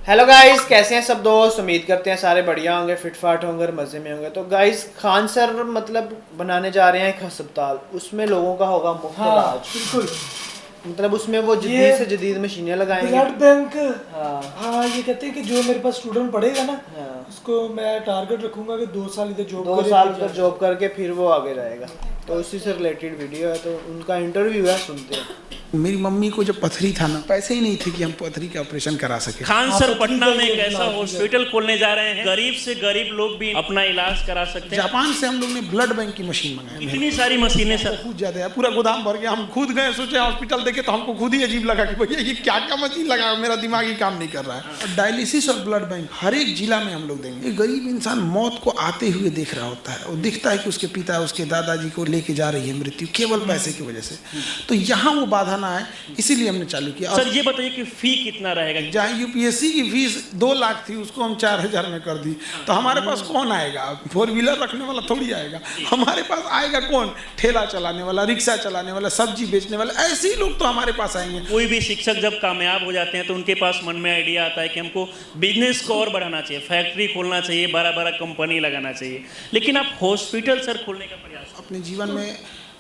Hello guys, कैसे हैं सब दोस्त। उम्मीद करते हैं सारे बढ़िया होंगे, फिट फाट होंगे और मज़े में होंगे। तो गाइस, खान सर मतलब बनाने जा रहे हैं एक अस्पताल, उसमें लोगों का होगा मुफ्त इलाज। बिल्कुल। मतलब उसमें वो जदीद से जदीद मशीनें लगाएंगे। Blood bank. हाँ ये कहते हैं कि जो मेरे पास स्टूडेंट पढ़ेगा ना, हाँ, उसको मैं टारगेट रखूंगा कि 2 साल इधर जॉब 2 साल तक जॉब करके फिर वो आगे जाएगा। तो उसी से रिलेटेड वीडियो है, तो उनका इंटरव्यू है, सुनते हैं। मेरी मम्मी को जब पथरी था ना, पैसे ही नहीं थे कि हम पथरी का ऑपरेशन करा सके। खान सर पटना में एक ऐसा हॉस्पिटल खोलने जा रहे हैं, गरीब से गरीब लोग भी अपना इलाज करा सकते हैं। जापान से हम लोग ने ब्लड बैंक की मशीन मंगाई। इतनी सारी मशीनें सर, बहुत ज्यादा है, पूरा गोदाम भर गया। हम खुद गए, सोचे हॉस्पिटल देखे तो हमको खुद ही अजीब लगा कि भैया ये क्या क्या मशीन लगा, मेरा दिमाग ही काम नहीं कर रहा है। और डायलिसिस और ब्लड बैंक हर एक जिला में हम लोग देंगे। एक गरीब इंसान मौत को आते हुए देख रहा होता है, वो दिखता है कि उसके पिता उसके दादाजी को लेके जा रही है मृत्यु, केवल पैसे की वजह से। तो यहाँ वो बाधा ना आए, इसीलिए हमने चालू किया। सर ये बताइए कि फी कितना रहेगा? जहाँ यूपीएससी की फीस 2 लाख थी, उसको हम 4,000 में कर दी। तो हमारे पास कौन आएगा? 4 व्हीलर रखने वाला थोड़ी आएगा, हमारे पास आएगा कौन? ठेला चलाने वाला, रिक्शा चलाने वाला, सब्जी बेचने वाला, ऐसे ही लोग तो हमारे पास आएंगे। कोई भी शिक्षक जब कामयाब हो जाते हैं तो उनके पास मन में आइडिया आता है कि हमको बिजनेस को और बढ़ाना चाहिए, फैक्ट्री खोलना चाहिए, बड़ा बड़ा कंपनी लगाना चाहिए। लेकिन आप हॉस्पिटल सर खोलने का प्रयास, अपने जीवन में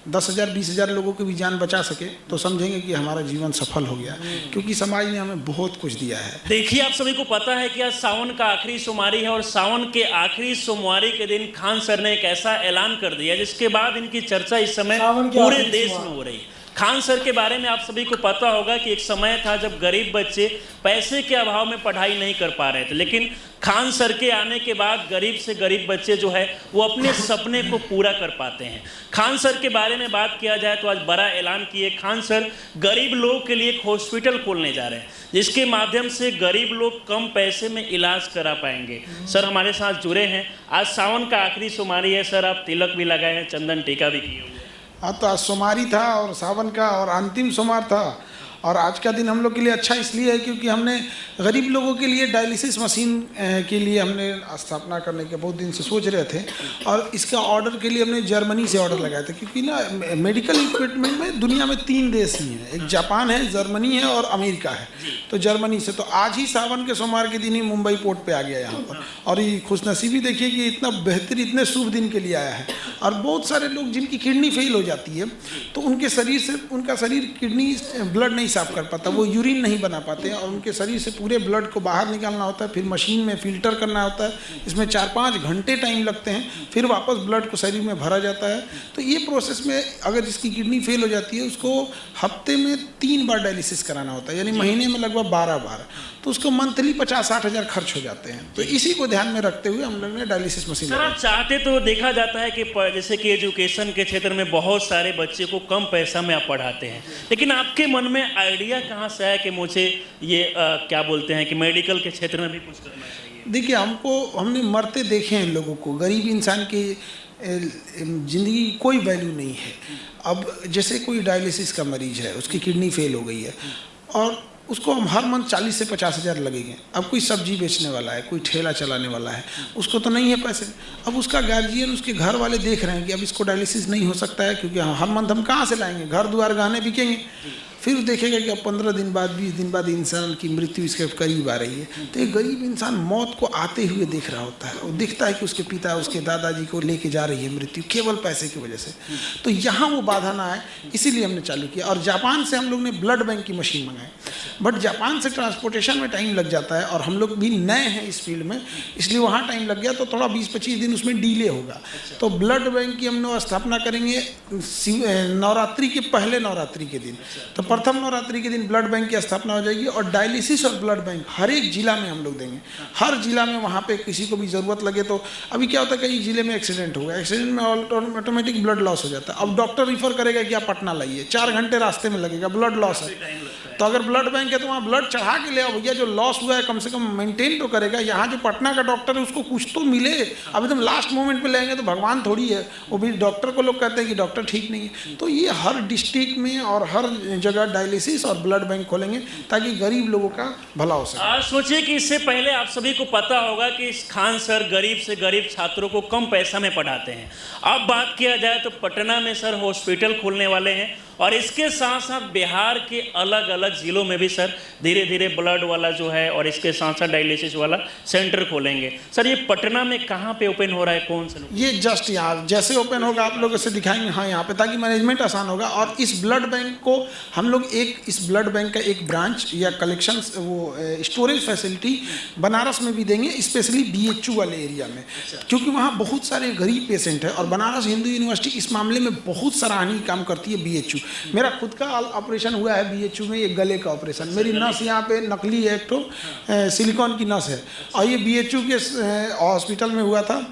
10,000 20,000 लोगों की भी जान बचा सके तो समझेंगे कि हमारा जीवन सफल हो गया, क्योंकि समाज ने हमें बहुत कुछ दिया है। देखिए आप सभी को पता है कि आज सावन का आखिरी सोमवारी है और सावन के आखिरी सोमवारी के दिन खान सर ने एक ऐसा ऐलान कर दिया जिसके बाद इनकी चर्चा इस समय पूरे देश में हो रही है। खान सर के बारे में आप सभी को पता होगा कि एक समय था जब गरीब बच्चे पैसे के अभाव में पढ़ाई नहीं कर पा रहे थे, लेकिन खान सर के आने के बाद गरीब से गरीब बच्चे जो है वो अपने सपने को पूरा कर पाते हैं। खान सर के बारे में बात किया जाए तो आज बड़ा ऐलान किए खान सर गरीब लोगों के लिए एक हॉस्पिटल खोलने जा रहे हैं, जिसके माध्यम से गरीब लोग कम पैसे में इलाज करा पाएंगे। सर हमारे साथ जुड़े हैं। आज सावन का आखिरी सोमवारी है सर, आप तिलक भी लगाए हैं, चंदन टीका भी किए हुए। तो आज सोमवारी था और सावन का और अंतिम सोमवार था, और आज का दिन हम लोग के लिए अच्छा इसलिए है क्योंकि हमने गरीब लोगों के लिए डायलिसिस मशीन के लिए हमने स्थापना करने के बहुत दिन से सोच रहे थे, और इसका ऑर्डर के लिए हमने जर्मनी से ऑर्डर लगाया था। क्योंकि ना मेडिकल इक्विपमेंट में दुनिया में 3 देश ही हैं, एक जापान है, जर्मनी है और अमेरिका है। तो जर्मनी से तो आज ही सावन के सोमवार के दिन ही मुंबई पोर्ट पे आ गया यहाँ पर, और ये खुशनसीबी देखिए कि इतना बेहतर इतने शुभ दिन के लिए आया है। और बहुत सारे लोग जिनकी किडनी फेल हो जाती है तो उनके शरीर से, उनका शरीर किडनी ब्लड नहीं साफ कर पाता, वो यूरिन नहीं बना पाते और उनके शरीर से पूरे ब्लड को बाहर निकालना होता है, फिर मशीन में फिल्टर करना होता है, इसमें 4-5 घंटे टाइम लगते हैं, फिर वापस ब्लड को शरीर में भरा जाता है। तो ये प्रोसेस में अगर जिसकी किडनी फेल हो जाती है उसको हफ्ते में 3 बार डायलिसिस कराना होता है, यानी महीने में लगभग 12 बार। तो उसको मंथली 50-60 हज़ार खर्च हो जाते हैं। तो इसी को ध्यान में रखते हुए हम लोग ने डायलिसिस मशीन। सर आप चाहते तो देखा जाता है कि जैसे कि एजुकेशन के क्षेत्र में बहुत सारे बच्चे को कम पैसा में आप पढ़ाते हैं, लेकिन आपके मन में आइडिया कहाँ से आया कि मुझे ये क्या बोलते हैं कि मेडिकल के क्षेत्र में भी कुछ करना चाहिए? देखिए, हमने मरते देखे हैं लोगों को। गरीब इंसान की ज़िंदगी की कोई वैल्यू नहीं है। अब जैसे कोई डायलिसिस का मरीज है, उसकी किडनी फेल हो गई है और उसको हम हर मंथ 40 से 50 हज़ार लगेंगे। अब कोई सब्जी बेचने वाला है, कोई ठेला चलाने वाला है, उसको तो नहीं है पैसे। अब उसका गार्जियन, उसके घर वाले देख रहे हैं कि अब इसको डायलिसिस नहीं हो सकता है, क्योंकि हर मंथ हम कहाँ से लाएंगे, घर द्वार गहने बिकेंगे। फिर देखेगा कि अब 15 दिन बाद, 20 दिन बाद इंसान की मृत्यु इसके करीब आ रही है। तो एक गरीब इंसान मौत को आते हुए देख रहा होता है, वो दिखता है कि उसके पिता उसके दादाजी को लेके जा रही है मृत्यु, केवल पैसे की वजह से। तो यहाँ वो बाधा ना आए, इसीलिए हमने चालू किया। और जापान से हम लोग ने ब्लड बैंक की मशीन मंगाई, बट जापान से ट्रांसपोर्टेशन में टाइम लग जाता है और हम लोग भी नए हैं इस फील्ड में, इसलिए वहाँ टाइम लग गया, तो थोड़ा 20-25 दिन उसमें डिले होगा। तो ब्लड बैंक की हम लोग स्थापना करेंगे नवरात्रि के पहले नवरात्रि के दिन। तो प्रथम नवरात्रि के दिन ब्लड बैंक की स्थापना हो जाएगी, और डायलिसिस और ब्लड बैंक हर एक जिला में हम लोग देंगे। हर जिला में वहाँ पे किसी को भी ज़रूरत लगे तो, अभी क्या होता है कई जिले में एक्सीडेंट हो गया, एक्सीडेंट में ऑटोमेटिक ब्लड लॉस हो जाता है। अब डॉक्टर रिफर करेगा कि आप पटना लाइए, 4 घंटे रास्ते में लगेगा, ब्लड लॉस है। तो अगर ब्लड बैंक है तो वहाँ ब्लड चढ़ा के ले आओ भैया, जो लॉस हुआ है कम से कम मेंटेन तो करेगा। यहाँ जो पटना का डॉक्टर है उसको कुछ तो मिले, अब एकदम लास्ट मोमेंट पे लेंगे तो भगवान थोड़ी है, वो भी डॉक्टर को लोग कहते हैं कि डॉक्टर ठीक नहीं है। तो ये हर डिस्ट्रिक्ट में और हर जगह डायलिसिस और ब्लड बैंक खोलेंगे ताकि गरीब लोगों का भला हो सके। आज सोचिए कि इससे पहले आप सभी को पता होगा कि खान सर गरीब से गरीब छात्रों को कम पैसा में पढ़ाते हैं। अब बात किया जाए तो पटना में सर हॉस्पिटल खोलने वाले हैं, और इसके साथ साथ बिहार के अलग अलग ज़िलों में भी सर धीरे धीरे ब्लड वाला जो है और इसके साथ साथ डायलिसिस वाला सेंटर खोलेंगे। सर ये पटना में कहाँ पे ओपन हो रहा है, कौन से? ये जस्ट यहाँ जैसे ओपन होगा आप लोगों से दिखाएंगे, हाँ यहाँ पे, ताकि मैनेजमेंट आसान होगा। और इस ब्लड बैंक को हम लोग इस ब्लड बैंक का एक ब्रांच या कलेक्शन वो स्टोरेज फैसिलिटी बनारस में भी देंगे, स्पेशली BHU वाले एरिया में, क्योंकि वहाँ बहुत सारे गरीब पेशेंट है। और बनारस हिंदू यूनिवर्सिटी इस मामले में बहुत सराहनीय काम करती है। BHU मेरा खुद का ऑपरेशन हुआ है BHU में, ये गले का ऑपरेशन, मेरी नस यहाँ पे नकली है, एक तो सिलिकॉन की नस है, और ये BHU के हॉस्पिटल में हुआ था।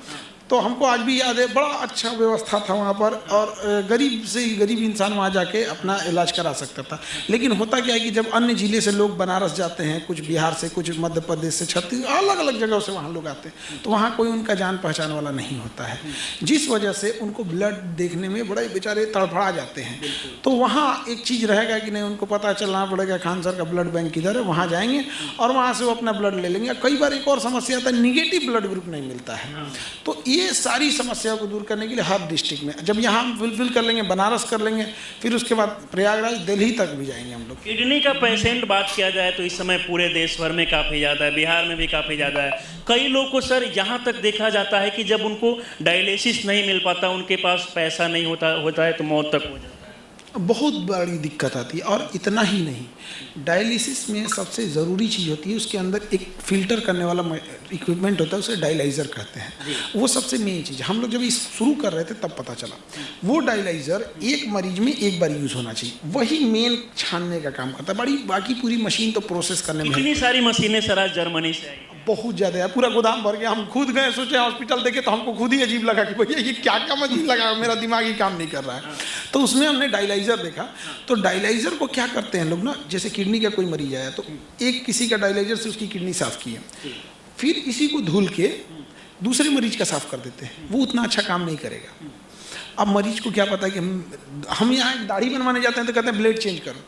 तो हमको आज भी याद है, बड़ा अच्छा व्यवस्था था वहाँ पर, और गरीब से गरीब इंसान वहाँ जाके अपना इलाज करा सकता था। लेकिन होता क्या है कि जब अन्य ज़िले से लोग बनारस जाते हैं, कुछ बिहार से, कुछ मध्य प्रदेश से, छत्तीसगढ़, अलग अलग जगहों से वहाँ लोग आते हैं, तो वहाँ कोई उनका जान पहचान वाला नहीं होता है, जिस वजह से उनको ब्लड देखने में बड़े बेचारे तड़फड़ा जाते हैं। तो वहाँ एक चीज़ रहेगा कि नहीं, उनको पता चलना पड़ेगा खान सर का ब्लड बैंक किधर है, वहाँ जाएंगे और वहाँ से वो अपना ब्लड ले लेंगे। कई बार एक और समस्या आता है, निगेटिव ब्लड ग्रुप नहीं मिलता है। तो ये सारी समस्याओं को दूर करने के लिए हर डिस्ट्रिक्ट में, जब यहाँ हम फुलफिल कर लेंगे, बनारस कर लेंगे, फिर उसके बाद प्रयागराज, दिल्ली तक भी जाएंगे हम लोग। किडनी का पेशेंट बात किया जाए तो इस समय पूरे देश भर में काफ़ी ज़्यादा है, बिहार में भी काफ़ी ज़्यादा है। कई लोग को सर यहाँ तक देखा जाता है कि जब उनको डायलिसिस नहीं मिल पाता, उनके पास पैसा नहीं होता है तो मौत तक हो जाता है। बहुत बड़ी दिक्कत आती है। और इतना ही नहीं, डायलिसिस में सबसे ज़रूरी चीज़ होती है, उसके अंदर एक फ़िल्टर करने वाला इक्विपमेंट होता है, उसे डायलाइज़र कहते हैं। वो सबसे मेन चीज़ है। हम लोग जब इस शुरू कर रहे थे तब पता चला, वो डायलाइज़र एक मरीज में एक बार यूज़ होना चाहिए, वही मेन छानने का काम करता है। बड़ी बाकी पूरी मशीन तो प्रोसेस करने में, इतनी सारी मशीनें सर आज जर्मनी से आई, बहुत ज़्यादा है, पूरा गोदाम भर गया। हम खुद गए, सोचे हॉस्पिटल देखे तो हमको खुद ही अजीब लगा कि भैया ये क्या क्या मशीन लगा, मेरा दिमाग ही काम नहीं कर रहा है। तो उसमें हमने डायलाइज़र देखा। तो डायलाइज़र को क्या करते हैं लोग ना, जैसे किडनी का कोई मरीज आया तो एक किसी का डायलाइज़र से उसकी किडनी साफ़ की है, फिर इसी को धुल के दूसरे मरीज का साफ़ कर देते हैं। वो उतना अच्छा काम नहीं करेगा। अब मरीज को क्या पता है कि हम यहाँ दाढ़ी बनवाने जाते हैं तो कहते हैं ब्लेड चेंज करो,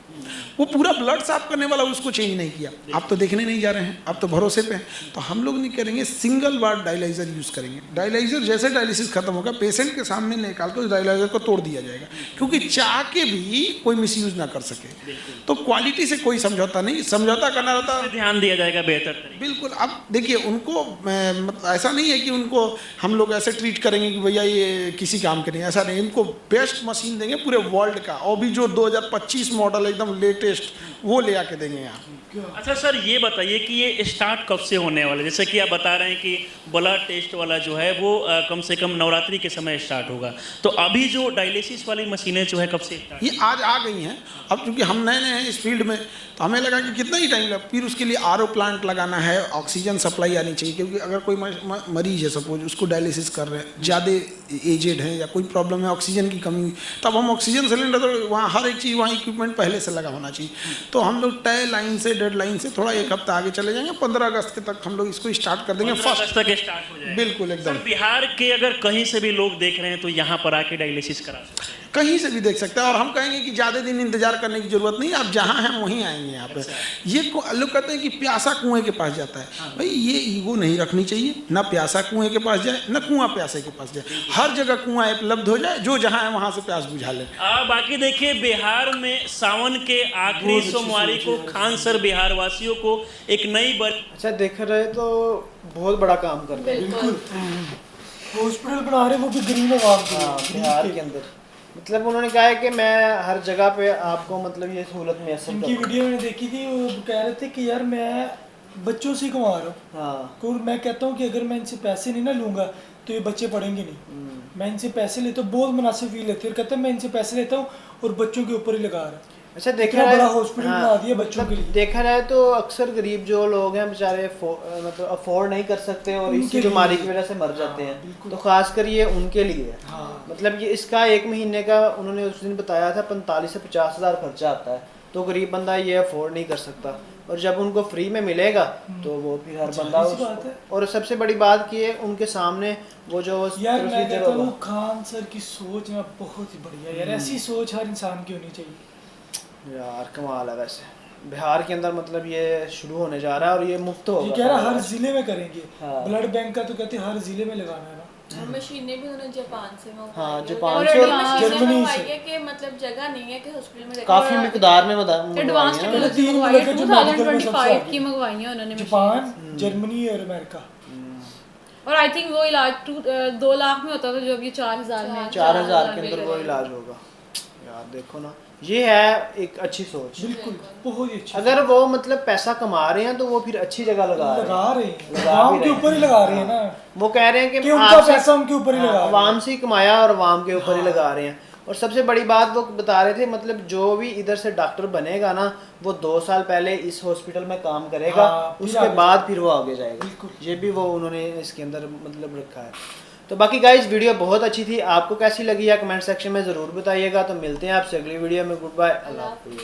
वो पूरा ब्लड साफ करने वाला उसको चेंज नहीं किया। आप तो देखने नहीं जा रहे हैं, आप तो भरोसे पे हैं। तो हम लोग नहीं करेंगे, सिंगल बार डायलाइज़र यूज़ करेंगे। डायलाइज़र जैसे डायलिसिस खत्म होगा, पेशेंट के सामने निकाल कर उस डायलाइज़र को तोड़ दिया जाएगा, क्योंकि चाह के भी कोई मिसयूज़ ना कर सके। तो क्वालिटी से कोई समझौता नहीं, समझौता करना रहता है, ध्यान दिया जाएगा बेहतर तरीके। बिल्कुल। अब देखिए, उनको ऐसा नहीं है कि उनको हम लोग ऐसे ट्रीट करेंगे कि भैया ये किसी काम के नहीं, ऐसा नहीं। इनको बेस्ट मशीन देंगे पूरे वर्ल्ड का, और भी जो 2025 मॉडल एकदम लेटेस्ट वो ले आके देंगे यहाँ। अच्छा सर, ये बताइए कि ये स्टार्ट कब से होने वाला है? जैसे कि आप बता रहे हैं कि ब्लड टेस्ट वाला जो है वो कम से कम नवरात्रि के समय स्टार्ट होगा, तो अभी जो डायलिसिस वाली मशीनें जो है कब से स्टार्ट? ये आज आ गई हैं। अब क्योंकि हम नए नए हैं इस फील्ड में, तो हमें लगा कि कितना ही टाइम लगा। फिर उसके लिए RO प्लांट लगाना है, ऑक्सीजन सप्लाई आनी चाहिए, क्योंकि अगर कोई मरीज है सपोज, उसको डायलिसिस कर रहे हैं, ज़्यादा एजेड है या कोई प्रॉब्लम है, ऑक्सीजन की कमी, तब हम ऑक्सीजन सिलेंडर, तो वहाँ हर एक चीज़, वहाँ इक्विपमेंट पहले से लगा होना चाहिए। तो हम लोग तय लाइन से, डेड लाइन से थोड़ा एक हफ्ता आगे चले जाएंगे। 15 अगस्त के तक हम लोग इसको स्टार्ट कर देंगे। 15 अगस्त तक स्टार्ट हो जाएगा। बिल्कुल एकदम। बिहार के अगर कहीं से भी लोग देख रहे हैं तो यहाँ पर आके डायलिसिस करा सकते हैं, कहीं से भी देख सकते हैं। और हम कहेंगे कि ज़्यादा दिन इंतजार करने की जरूरत नहीं, आप जहाँ हैं वहीं आएंगे यहाँ पे। ये लोग कहते हैं कि प्यासा कुएं के पास जाता है, भाई ये ईगो नहीं रखनी चाहिए, ना प्यासा कुएं के पास जाए, ना कुआं प्यासे के पास जाए। हर जगह कुआं उपलब्ध हो जाए, जो जहाँ है वहाँ से प्यास बुझा ले। बाकी देखिए, बिहार में सावन के आखिरी सोमवारी को खान सर बिहार वासियों को एक नई अच्छा देख रहे तो बहुत बड़ा काम कर रहे हैं। बिल्कुल हॉस्पिटल बना रहे, वो भी गरीब आवाम के लिए, बिहार के अंदर। मतलब उन्होंने कहा है कि मैं हर जगह पे आपको मतलब ये सहूलत मैसर इनकी वीडियो मैंने देखी थी, वो कह रहे थे कि यार मैं बच्चों से कमा रहा हूँ। हाँ, और मैं कहता हूँ कि अगर मैं इनसे पैसे नहीं ना लूँगा तो ये बच्चे पढ़ेंगे नहीं। मैं इनसे पैसे लेता हूँ, बहुत मुनासिब फील लेते हैं, कहते हैं मैं इनसे पैसे लेता हूँ और बच्चों के ऊपर ही लगा रहा हूँ। अच्छा देखा बड़ा जाए, हॉस्पिटल बना दिया बच्चों के लिए। देखा जाए तो अक्सर गरीब जो लोग हैं बेचारे मतलब अफोर्ड नहीं कर सकते और इसी बीमारी की वजह से मर जाते हैं, तो खासकर ये उनके लिए है। मतलब ये इसका 1 महीने का उन्होंने उस दिन बताया था 45 से 50 हज़ार खर्चा आता है, तो गरीब बंदा ये अफोर्ड नहीं कर सकता। और जब उनको फ्री में मिलेगा तो वो फिर हर बंदा और सबसे बड़ी बात की है उनके सामने वो जो यार मैं कहता हूँ खान सर की सोच में बहुत ही बढ़िया यार, ऐसी सोच हर इंसान की होनी चाहिए यार। कमाल है। वैसे बिहार के अंदर मतलब ये शुरू होने जा रहा है और ये मुफ्त होगा। ये कह रहा हर जिले में करेंगे। ब्लड बैंक का तो कहते हैं हर जिले में लगाना है ना। और मशीनें भी उन्होंने जापान से मंगवाई हाँ, है। जापान और से और मशीनें जर्मनी मंगवाई से। है कि मतलब जगह नहीं है कि हॉस्पिटल में काफी मिकदार में मंगवाई एडवांस है ना। टेक्नोलॉजी तीन मंगवाई है, मुल्क है जो मेडिकल में सबसे 2025 आगे की मंगवाई है उन्होंने machines। जापान, जर्मनी और अमेरिका। और आई थिंक वो इलाज 2 लाख में होता था जो अभी 4000 में 4000 के अंदर वो इलाज होगा। यार देखो ना, ये है एक अच्छी सोच। बिल्कुल बहुत ही अच्छी अगर वो मतलब पैसा कमा रहे हैं तो वो फिर अच्छी जगह लगा रहे हैं। हैं, गाँव के ऊपर ही लगा रहे हैं ना, वो कह रहे हैं कि कि उनका पैसा उनके ऊपर ही लगा रहे हैं। आवाम से ही कमाया और आवाम के ऊपर ही लगा रहे हैं। और सबसे बड़ी बात वो बता रहे थे, मतलब जो भी इधर से डॉक्टर बनेगा ना, वो 2 साल पहले इस हॉस्पिटल में काम करेगा, हाँ, फिर उसके आगे बाद फिर वो आगे जाएगा। ये भी वो उन्होंने इसके अंदर मतलब रखा है। तो बाकी गाइस, वीडियो बहुत अच्छी थी, आपको कैसी लगी या कमेंट सेक्शन में ज़रूर बताइएगा। तो मिलते हैं आपसे अगली वीडियो में। गुड बाय, अल्लाह हाफिज़।